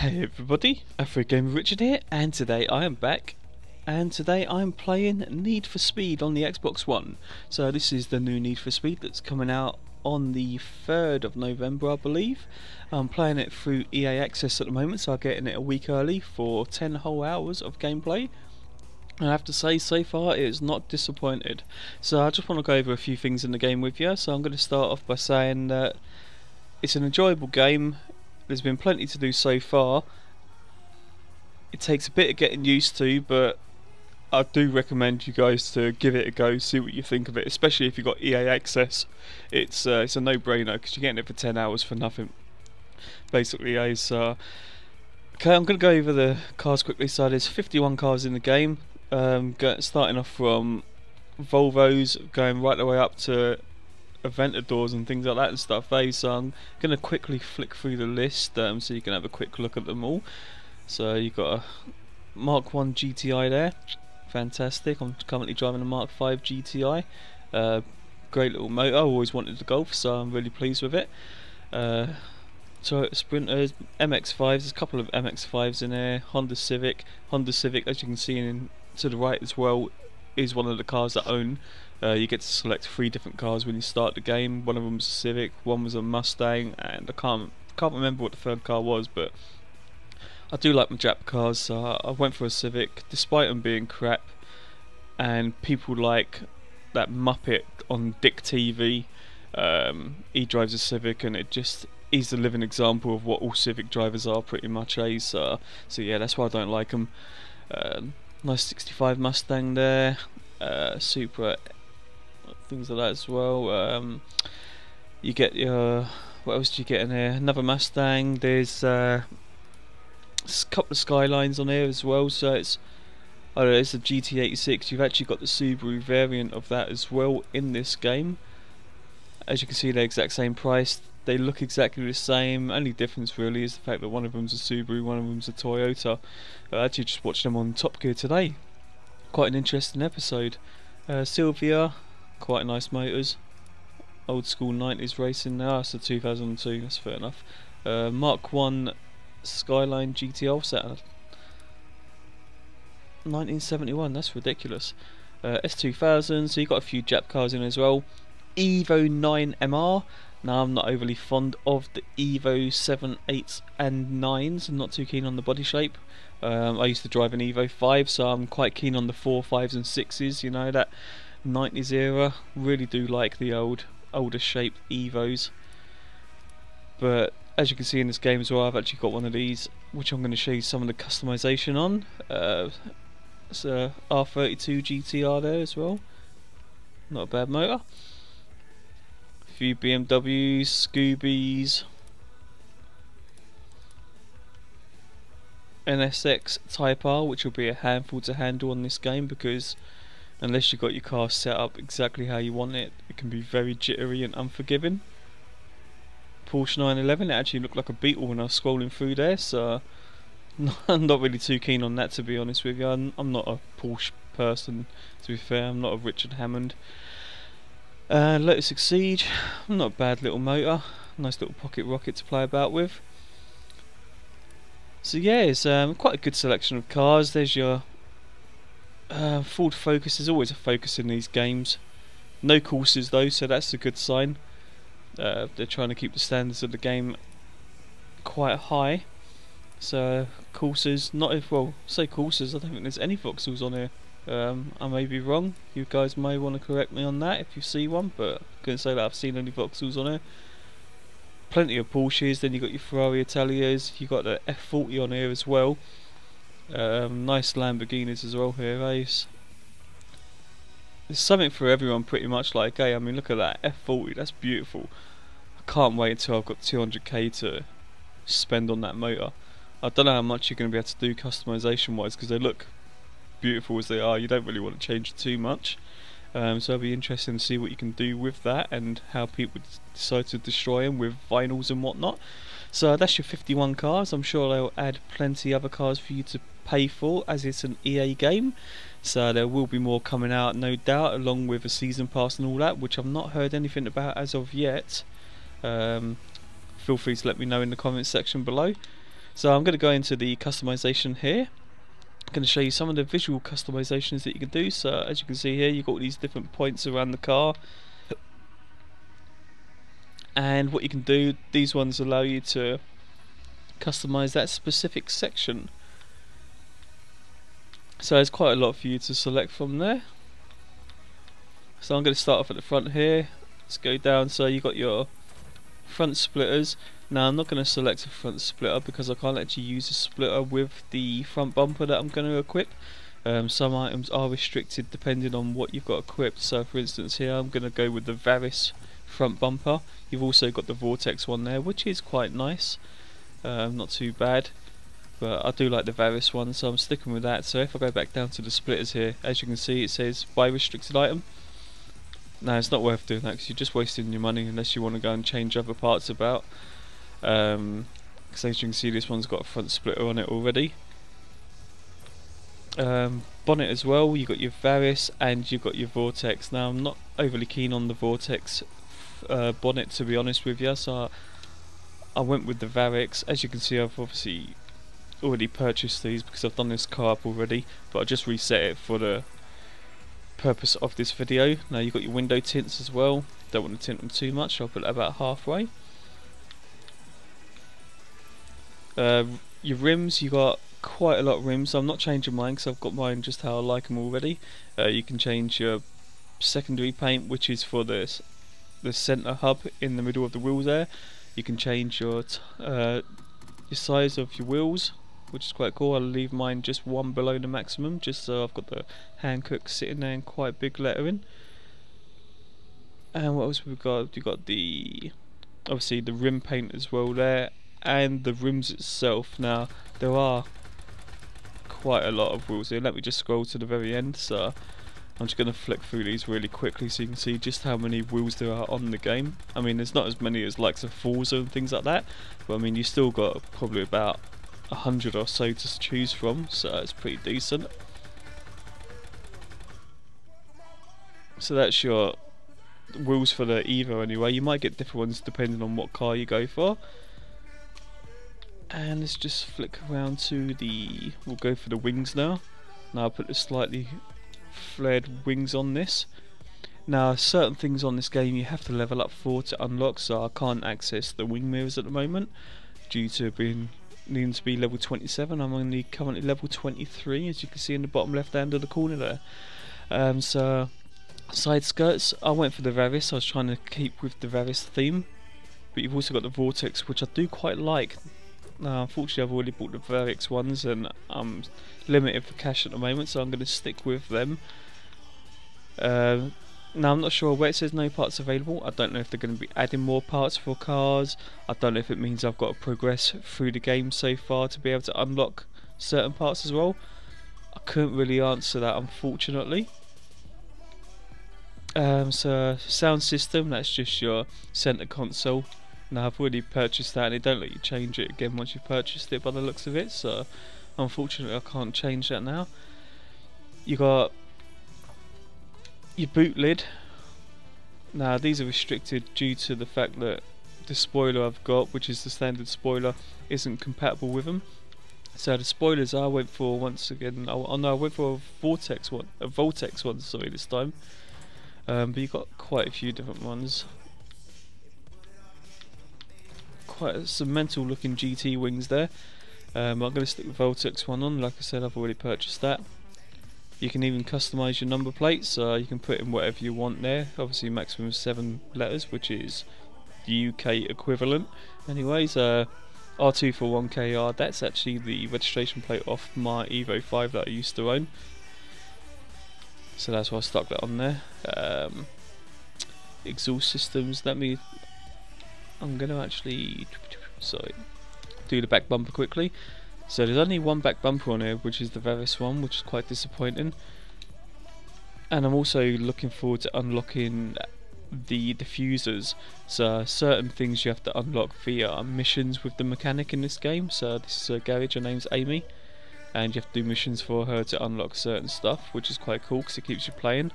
Hey everybody, Gamer Richard here, and today I am back, and today I'm playing Need for Speed on the Xbox One. So this is the new Need for Speed that's coming out on the 3rd of November, I believe. I'm playing it through EA Access at the moment, so I'm getting it a week early for 10 whole hours of gameplay. And I have to say, so far it is not disappointed. So I just want to go over a few things in the game with you. So I'm going to start off by saying that it's an enjoyable game. There's been plenty to do so far. It takes a bit of getting used to, but I do recommend you guys to give it a go, see what you think of it, especially if you've got EA Access. It's a no-brainer because you're getting it for 10 hours for nothing. Basically, okay, I'm going to go over the cars quickly. So there's 51 cars in the game, starting off from Volvos, going right the way up to Aventadors and things like that and stuff. So I'm going to quickly flick through the list so you can have a quick look at them all. So you've got a Mark 1 GTI there, fantastic. I'm currently driving a Mark 5 GTI, great little motor. I always wanted the Golf, so I'm really pleased with it. Toyota Sprinters, MX-5s, there's a couple of MX-5s in there. Honda Civic, as you can see to the right as well, is one of the cars that I own. You get to select 3 different cars when you start the game. One of them's a Civic, one was a Mustang, and I can't remember what the third car was, but I do like my Jap cars, so I went for a Civic, despite them being crap. And people like that Muppet on Dick TV, he drives a Civic, and he's the living example of what all Civic drivers are, pretty much. So yeah, that's why I don't like them. Nice 65 Mustang there, Supra, things like that as well. You get your, what else do you get in here? Another Mustang. There's a couple of Skylines on here as well. So it's a GT86. You've actually got the Subaru variant of that as well in this game. As you can see, they're exact same price. They look exactly the same. Only difference really is the fact that one of them's a Subaru, one of them's a Toyota. I actually just watched them on Top Gear today. Quite an interesting episode. Sylvia, quite nice motors. Old school 90s racing now. That's a 2002. That's fair enough. Mark 1 Skyline GTL set 1971. That's ridiculous. S2000. So you got a few Jap cars in as well. Evo 9 MR. Now I'm not overly fond of the Evo 7, 8s and 9s. I'm not too keen on the body shape. I used to drive an Evo 5, so I'm quite keen on the 4, 5s and 6s, you know, that 90s era. Really do like the older shaped Evos. But as you can see in this game as well, I've actually got one of these, which I'm going to show you some of the customization on. It's a R32 GTR there as well. Not a bad motor. Few BMWs, Scoobies, NSX Type R, which will be a handful to handle on this game, because unless you've got your car set up exactly how you want it, it can be very jittery and unforgiving. Porsche 911, it actually looked like a Beetle when I was scrolling through there, so I'm not really too keen on that, to be honest with you. I'm not a Porsche person, to be fair. I'm not a Richard Hammond. Lotus Exige, not a bad little motor, nice little pocket rocket to play about with. So yeah, it's quite a good selection of cars. There's your Ford Focus. There's always a Focus in these games. No courses though, so that's a good sign. They're trying to keep the standards of the game quite high. So courses, say courses, I don't think there's any Vauxhalls on here. I may be wrong. You guys may want to correct me on that if you see one, but I couldn't say that I've seen any Vauxhalls on here. Plenty of Porsches. Then you got your Ferrari Italias. You got the F40 on here as well. Nice Lamborghinis as well here. There's something for everyone pretty much. Like, hey, I mean, look at that F40. That's beautiful. I can't wait until I've got 200k to spend on that motor. I don't know how much you're going to be able to do customization wise, because they look beautiful as they are. You don't really want to change too much, so it'll be interesting to see what you can do with that and how people decide to destroy them with vinyls and whatnot. So that's your 51 cars. I'm sure they'll add plenty other cars for you to pay for, as it's an EA game, so there will be more coming out, no doubt, along with a season pass and all that, which I've not heard anything about as of yet. Feel free to let me know in the comments section below. So I'm going to go into the customization here. I'm going to show you some of the visual customizations that you can do. So as you can see here, you've got all these different points around the car, and what you can do, these ones allow you to customize that specific section. So there's quite a lot for you to select from there. So I'm going to start off at the front here. Let's go down. So you got your front splitters. Now I'm not going to select a front splitter because I can't actually use a splitter with the front bumper that I'm going to equip. Some items are restricted depending on what you've got equipped. So for instance here I'm going to go with the Varys front bumper. You've also got the Vortex one there, which is quite nice, not too bad, but I do like the Varys one, so I'm sticking with that. So if I go back down to the splitters here, as you can see it says buy restricted item. Now it's not worth doing that because you're just wasting your money unless you want to go and change other parts about, because as you can see this one's got a front splitter on it already. Bonnet as well, you got your Varys and you've got your Vortex. Now I'm not overly keen on the Vortex bonnet, to be honest with you, so I went with the Varys. As you can see I've obviously already purchased these because I've done this car up already, but I just reset it for the purpose of this video. Now you've got your window tints as well, don't want to tint them too much, I'll put it about halfway. Your rims, you got quite a lot of rims. I'm not changing mine because I've got mine just how I like them already. You can change your secondary paint, which is for the center hub in the middle of the wheels there. You can change your size of your wheels, which is quite cool. I'll leave mine just one below the maximum, just so I've got the Hankook sitting there in quite big lettering. And what else have we got? You've got the obviously the rim paint as well there, and the rims itself. Now there are quite a lot of wheels here. Let me just scroll to the very end. So I'm just going to flick through these really quickly so you can see just how many wheels there are on the game. I mean, there's not as many as likes of Forza and things like that, but I mean you still got probably about 100 or so to choose from, so it's pretty decent. So that's your wheels for the Evo anyway. You might get different ones depending on what car you go for. And let's just flick around to the, we'll go for the wings now. Now I'll put the slightly flared wings on this. Now certain things on this game you have to level up for to unlock, so I can't access the wing mirrors at the moment due to needing to be level 27. I'm only currently level 23, as you can see in the bottom left hand of the corner there. So side skirts, I went for the Varys. I was trying to keep with the Varys theme, but you've also got the Vortex, which I do quite like. Now unfortunately I've already bought the Varys ones and I'm limited for cash at the moment, so I'm going to stick with them. Now I'm not sure where it says no parts available. I don't know if they're going to be adding more parts for cars. I don't know if it means I've got to progress through the game so far to be able to unlock certain parts as well. I couldn't really answer that, unfortunately. So sound system, that's just your center console. Now I've already purchased that and they don't let you change it again once you've purchased it by the looks of it, so unfortunately I can't change that now. You got your boot lid. Now these are restricted due to the fact that the spoiler I've got, which is the standard spoiler, isn't compatible with them. So the spoilers I went for, once again, oh no, I went for a Vortex one, sorry, this time. But you've got quite a few different ones. Quite some mental looking GT wings there. I'm going to stick the Vortex one on. Like I said, I've already purchased that. You can even customise your number plates, so you can put in whatever you want there. Obviously maximum 7 letters, which is the UK equivalent. Anyways, R2 for 1KR, that's actually the registration plate off my Evo 5 that I used to own. So that's why I stuck that on there. Exhaust systems, I'm going to actually do the back bumper quickly. So there's only one back bumper on here, which is the Varys one, which is quite disappointing. And I'm also looking forward to unlocking the diffusers. So certain things you have to unlock via missions with the mechanic in this game. So this is a garage, her name's Amy, and you have to do missions for her to unlock certain stuff, which is quite cool because it keeps you playing.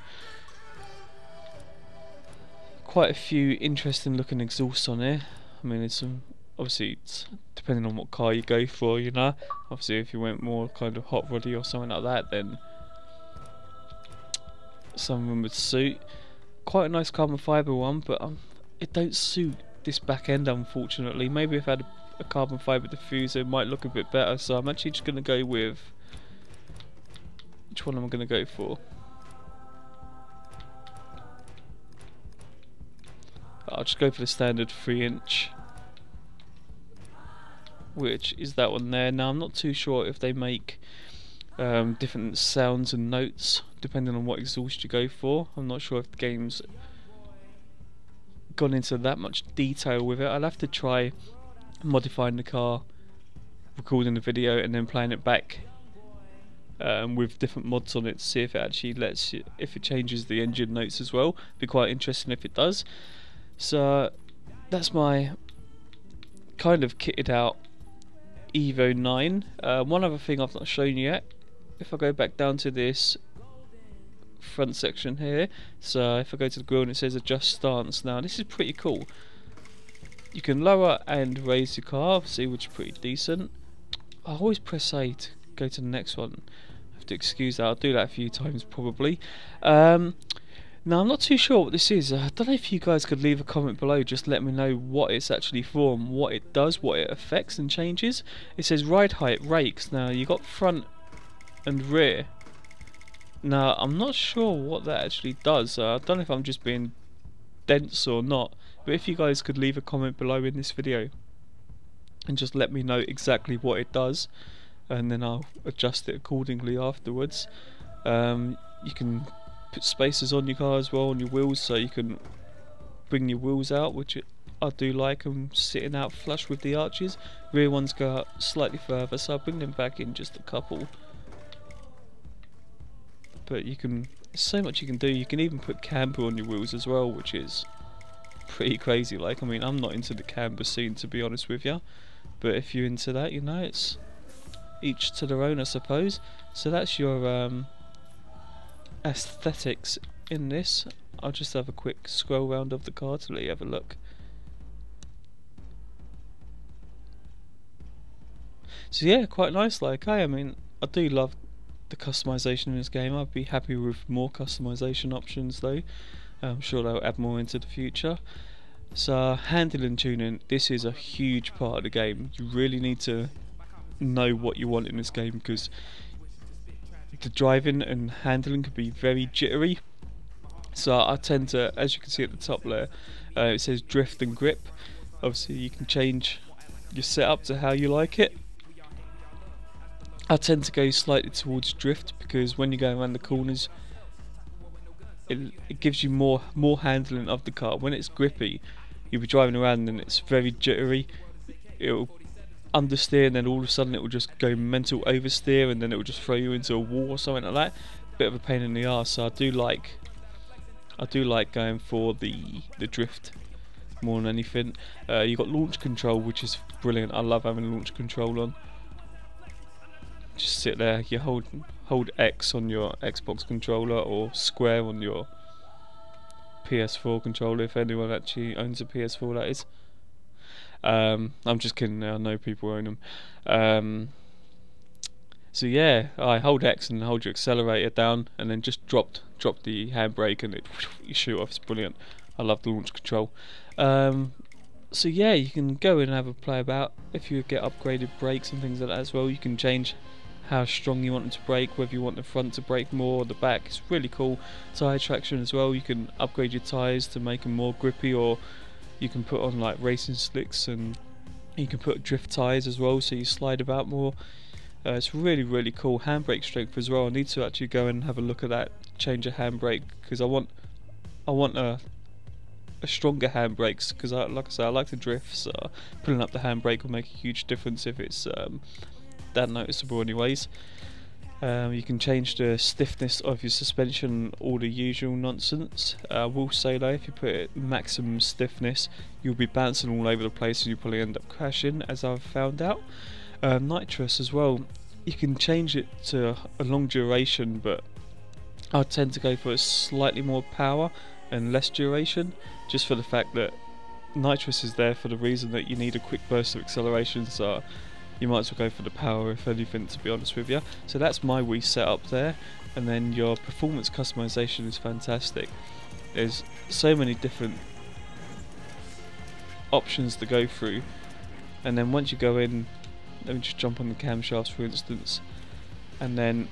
Quite a few interesting looking exhausts on here. I mean, it's some obviously it's depending on what car you go for, you know. Obviously if you went more kind of hot roddy or something like that, then some of them would suit. Quite a nice carbon fibre one, but it don't suit this back end, unfortunately. Maybe if I had a carbon fibre diffuser it might look a bit better, so I'm actually just going to go with, which one am I going to go for? I'll just go for the standard 3-inch, which is that one there. Now I'm not too sure if they make different sounds and notes depending on what exhaust you go for. I'm not sure if the game's gone into that much detail with it. I'll have to try modifying the car, recording the video and then playing it back with different mods on it to see if it actually lets you, if it changes the engine notes as well. Be quite interesting if it does. So that's my kind of kitted out Evo 9. One other thing I've not shown you yet, if I go back down to this front section here, so if I go to the grille and it says adjust stance, now this is pretty cool. You can lower and raise the car, obviously, which is pretty decent. I always press A to go to the next one. I have to excuse that, I'll do that a few times probably. Now I'm not too sure what this is. I don't know if you guys could leave a comment below, just let me know what it's actually for and what it does, what it affects and changes. It says ride height, rakes. Now you got front and rear. Now I'm not sure what that actually does. I don't know if I'm just being dense or not, but if you guys could leave a comment below in this video and just let me know exactly what it does, and then I'll adjust it accordingly afterwards. You can put spacers on your car as well, on your wheels, so you can bring your wheels out, which I do like them sitting out flush with the arches. Rear ones go out slightly further, so I'll bring them back in just a couple. But you can, so much you can do. You can even put camber on your wheels as well, which is pretty crazy. Like, I mean, I'm not into the camber scene, to be honest with you, but if you're into that, you know, it's each to their own, I suppose. So that's your aesthetics in this. I'll just have a quick scroll round of the car to let you have a look. So yeah, quite nice. Like, I mean, I do love the customization in this game. I'd be happy with more customization options though. I'm sure they'll add more into the future. So handling tuning, this is a huge part of the game. You really need to know what you want in this game, because the driving and handling can be very jittery. So I tend to, as you can see at the top there, it says drift and grip. Obviously you can change your setup to how you like it. I tend to go slightly towards drift, because when you go around the corners it gives you more handling of the car. When it's grippy, you'll be driving around and it's very jittery. It'll understeer and then all of a sudden it will just go mental oversteer, and then it will just throw you into a wall or something like that. Bit of a pain in the arse. So I do like going for the drift more than anything. You got launch control, which is brilliant. I love having launch control on. Just sit there, you hold X on your Xbox controller or square on your PS4 controller, if anyone actually owns a PS4, that is. I'm just kidding, I know people own them. So yeah, I hold X and hold your accelerator down, and then just drop the handbrake and you shoot off. It's brilliant. I love the launch control. So yeah, you can go in and have a play about. If you get upgraded brakes and things like that as well, you can change how strong you want them to brake, whether you want the front to brake more or the back. It's really cool. Tyre traction as well, you can upgrade your tyres to make them more grippy, or you can put on like racing slicks, and you can put drift tyres as well, so you slide about more. It's really cool. Handbrake strength as well. I need to actually go and have a look at that, change a handbrake, because I want a stronger handbrakes, because like I say, I like to drift, so pulling up the handbrake will make a huge difference if it's that noticeable anyways. You can change the stiffness of your suspension, all the usual nonsense. I will say though, if you put it maximum stiffness, you'll be bouncing all over the place and you'll probably end up crashing, as I've found out. Nitrous as well, you can change it to a long duration, but I tend to go for a slightly more power and less duration, just for the fact that nitrous is there for the reason that you need a quick burst of acceleration, so you might as well go for the power if anything, to be honest with you. So that's my Wii setup there, and then your performance customization is fantastic. There's so many different options to go through, and then once you go in, let me just jump on the camshafts for instance, and then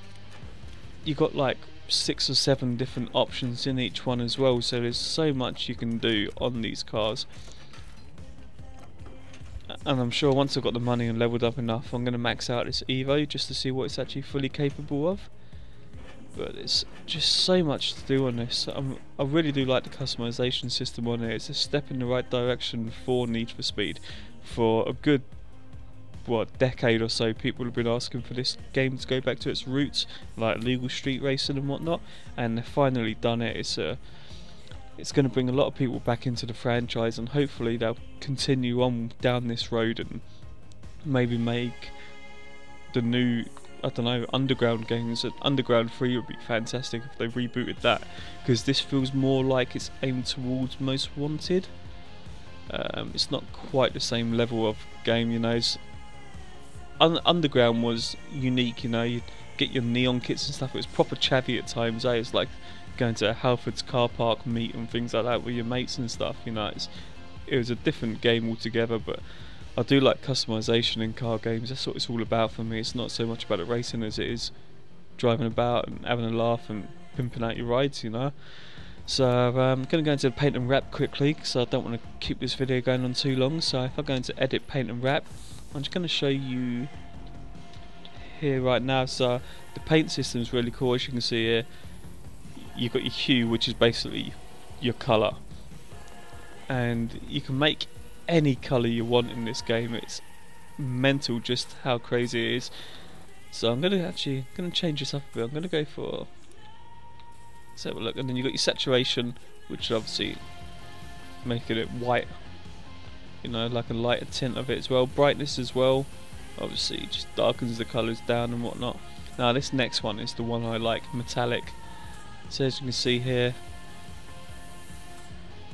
you got like 6 or 7 different options in each one as well, so there's so much you can do on these cars. And I'm sure once I've got the money and leveled up enough, I'm going to max out this Evo just to see what it's actually fully capable of. But it's just so much to do on this. I really do like the customization system on it. It's a step in the right direction for Need for Speed. For a good, what, decade or so, people have been asking for this game to go back to its roots, like legal street racing and whatnot, and they've finally done it. It's going to bring a lot of people back into the franchise, and hopefully they'll continue on down this road and maybe make the new, I don't know, Underground games. Underground 3 would be fantastic if they rebooted that, because this feels more like it's aimed towards Most Wanted. It's not quite the same level of game, you know. Underground was unique, you know, you'd get your neon kits and stuff. It was proper chavvy at times, eh? It's like going to Halford's car park meet and things like that with your mates and stuff, you know. It was a different game altogether, but I do like customization in car games. That's what it's all about for me. It's not so much about the racing as it is driving about and having a laugh and pimping out your rides, you know. So I'm going to go into the paint and wrap quickly, because I don't want to keep this video going on too long. So if I go into edit, paint and wrap, I'm just going to show you here right now. So the paint system is really cool. As you can see here, you've got your hue, which is basically your colour, and you can make any colour you want in this game. It's mental just how crazy it is. So I'm going to change this up a bit. I'm going to go for, let's have a look, and then you've got your saturation, which is obviously making it white, you know, like a lighter tint of it as well. Brightness as well, obviously just darkens the colours down and whatnot. Now this next one is the one I like, metallic. So as you can see here,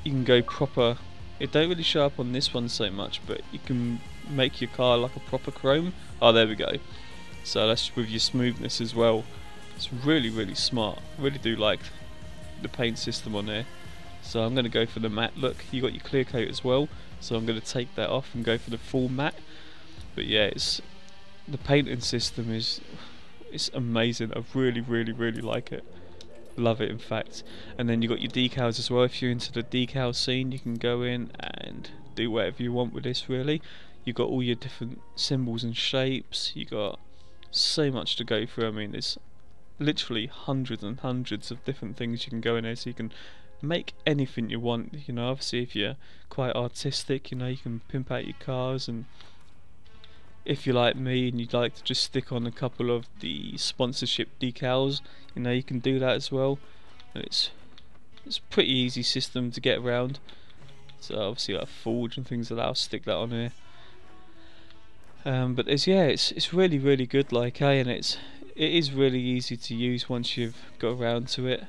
you can go proper. It don't really show up on this one so much, but you can make your car like a proper chrome. Oh, there we go. So that's with your smoothness as well. It's really, really smart. I really do like the paint system on there. So I'm going to go for the matte look. You got your clear coat as well, so I'm going to take that off and go for the full matte. But yeah, the painting system is amazing. I really, really, really like it. Love it, in fact. And then you got your decals as well. If you're into the decal scene, you can go in and do whatever you want with this, really. You got all your different symbols and shapes. You got so much to go through. I mean, there's literally hundreds and hundreds of different things you can go in there, so you can make anything you want. You know, obviously if you're quite artistic, you know, you can pimp out your cars, and if you're like me and you'd like to just stick on a couple of the sponsorship decals, you know, you can do that as well. And it's a pretty easy system to get around. So obviously like Forge and things like that, I'll stick that on here. But it's really, really good, like, and it is really easy to use once you've got around to it.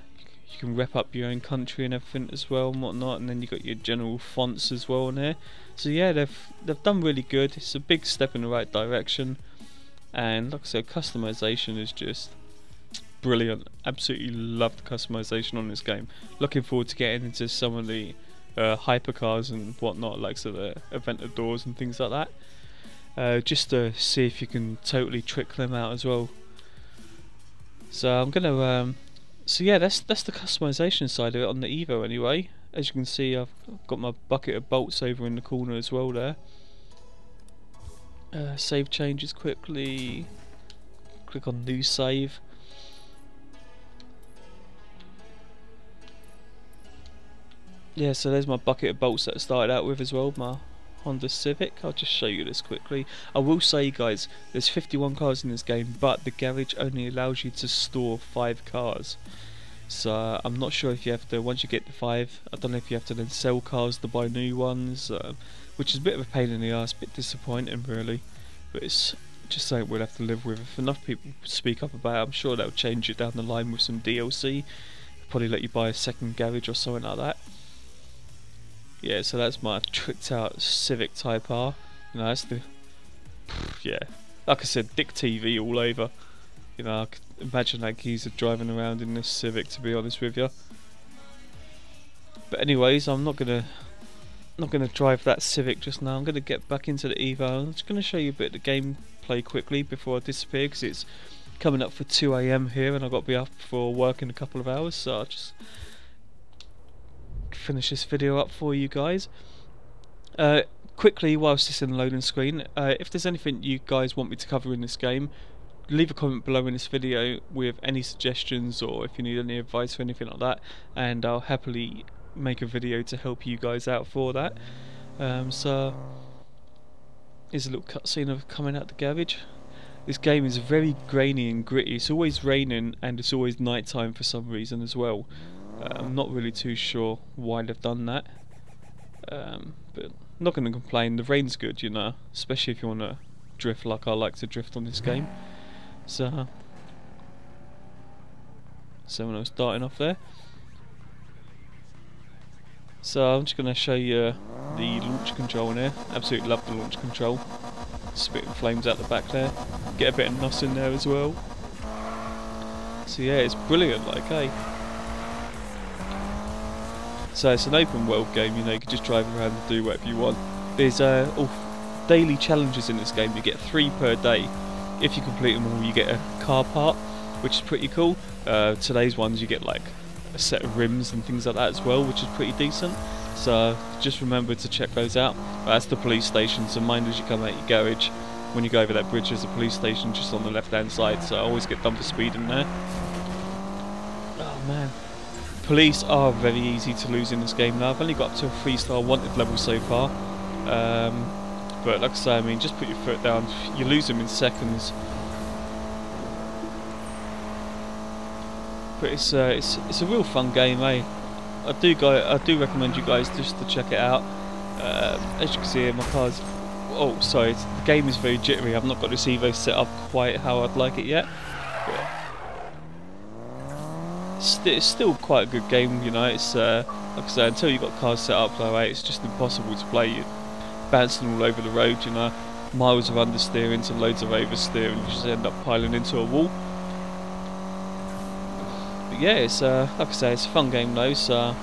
You can rep up your own country and everything as well and whatnot, and then you got your general fonts as well on there. So yeah, they've done really good. It's a big step in the right direction, and like I said, customization is just brilliant. Absolutely love the customization on this game. Looking forward to getting into some of the hypercars and whatnot, like so the Aventadors and things like that, just to see if you can totally trick them out as well. So I'm gonna so yeah, that's the customization side of it on the Evo anyway. As you can see, I've got my bucket of bolts over in the corner as well there. Save changes quickly. Click on new save. Yeah, so there's my bucket of bolts that I started out with as well, my Honda Civic. I'll just show you this quickly. I will say, guys, there's 51 cars in this game, but the garage only allows you to store 5 cars. So I'm not sure if you have to, once you get to 5, I don't know if you have to then sell cars to buy new ones, which is a bit of a pain in the ass, a bit disappointing really, but it's just something we'll have to live with. If enough people speak up about it, I'm sure they'll change it down the line with some DLC, probably let you buy a second garage or something like that. Yeah, so that's my tricked out Civic Type R. You know, that's the, yeah, like I said, Dick TV all over. You know, I could imagine that geezer driving around in this Civic, to be honest with you. But anyways, I'm not gonna drive that Civic just now. I'm gonna get back into the Evo. I'm just gonna show you a bit of the gameplay quickly before I disappear, because it's coming up for 2 AM here and I've got to be up for work in a couple of hours, so I'll just finish this video up for you guys. Quickly, whilst it's in the loading screen, if there's anything you guys want me to cover in this game, leave a comment below in this video with any suggestions, or if you need any advice or anything like that, and I'll happily make a video to help you guys out for that. So here's a little cutscene of coming out the garage. This game is very grainy and gritty. It's always raining and it's always night time for some reason as well. I'm not really too sure why they've done that, but I'm not going to complain. The rain's good, you know, especially if you want to drift like I like to drift on this game. So when I was starting off there. So I'm just going to show you the launch control in here. Absolutely love the launch control. Spitting flames out the back there. Get a bit of NOS in there as well. So yeah, it's brilliant, like, hey. So it's an open world game, you know, you can just drive around and do whatever you want. There's daily challenges in this game. You get 3 per day. If you complete them all, you get a car part, which is pretty cool. Today's ones you get like a set of rims and things like that as well, which is pretty decent. So just remember to check those out. That's the police station, so mind as you come out your garage, when you go over that bridge there's a police station just on the left hand side, so I always get done for speed in there. Oh man, police are very easy to lose in this game now. I've only got up to a 3-star wanted level so far, but like I say, I mean, just put your foot down, you lose them in seconds. But it's a real fun game, eh? I do recommend you guys just to check it out. As you can see, my car's, oh sorry, the game is very jittery. I've not got this Evo set up quite how I'd like it yet, but it's still quite a good game, you know. It's like I say, until you've got cars set up though, it's just impossible to play. You're bouncing all over the road, you know, miles of understeering to loads of oversteering. You just end up piling into a wall. Yeah, it's like I say, it's a fun game though, so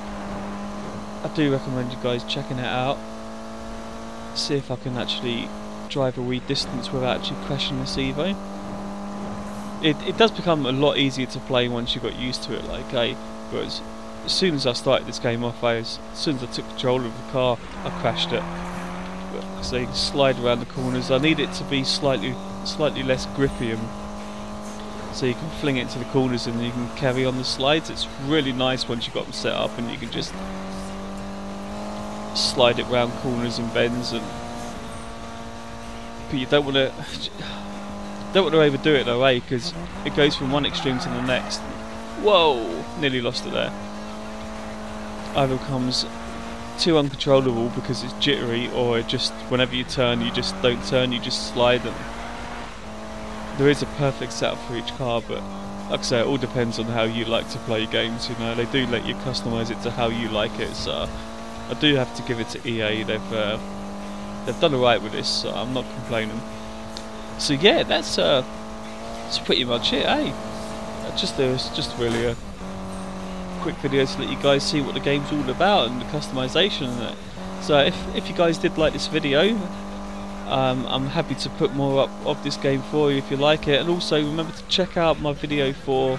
I do recommend you guys checking it out. See if I can actually drive a wee distance without actually crashing this Evo. It does become a lot easier to play once you got used to it, like, hey, but as soon as I started this game off, as soon as I took control of the car, I crashed it. But, so you can slide around the corners. I need it to be slightly less grippy, and so you can fling it to the corners and you can carry on the slides. It's really nice once you've got them set up and you can just slide it round corners and bends. And but you don't want to overdo it though, eh? Because it goes from one extreme to the next. Whoa! Nearly lost it there. Either becomes too uncontrollable because it's jittery, or it just, whenever you turn, you just don't turn, you just slide them. There is a perfect setup for each car, but like I say, it all depends on how you like to play games, you know. They do let you customise it to how you like it, so I do have to give it to EA. They've done alright with this, so I'm not complaining. So yeah, that's pretty much it, eh? Just really a quick video to let you guys see what the game's all about and the customisation and that. So if you guys did like this video, I'm happy to put more up of this game for you if you like it. And also remember to check out my video for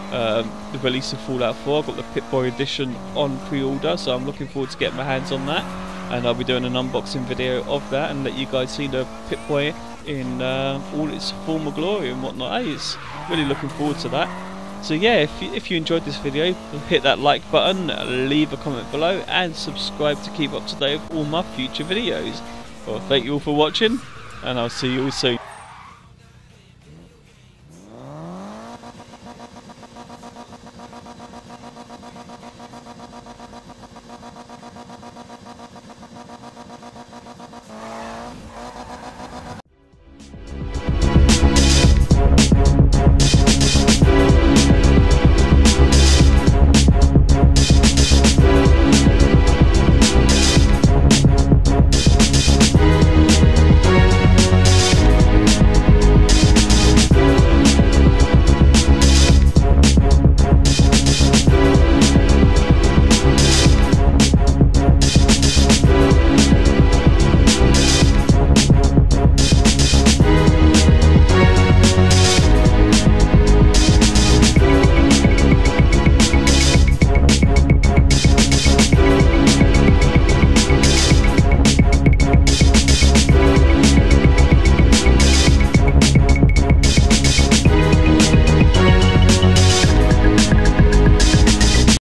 the release of Fallout 4. I've got the Pip-Boy edition on pre-order, so I'm looking forward to getting my hands on that, and I'll be doing an unboxing video of that and let you guys see the Pip-Boy in all its former glory and whatnot. Hey, it's really looking forward to that. So yeah, if you enjoyed this video, hit that like button, leave a comment below, and subscribe to keep up to date with all my future videos. Well, thank you all for watching, and I'll see you all soon.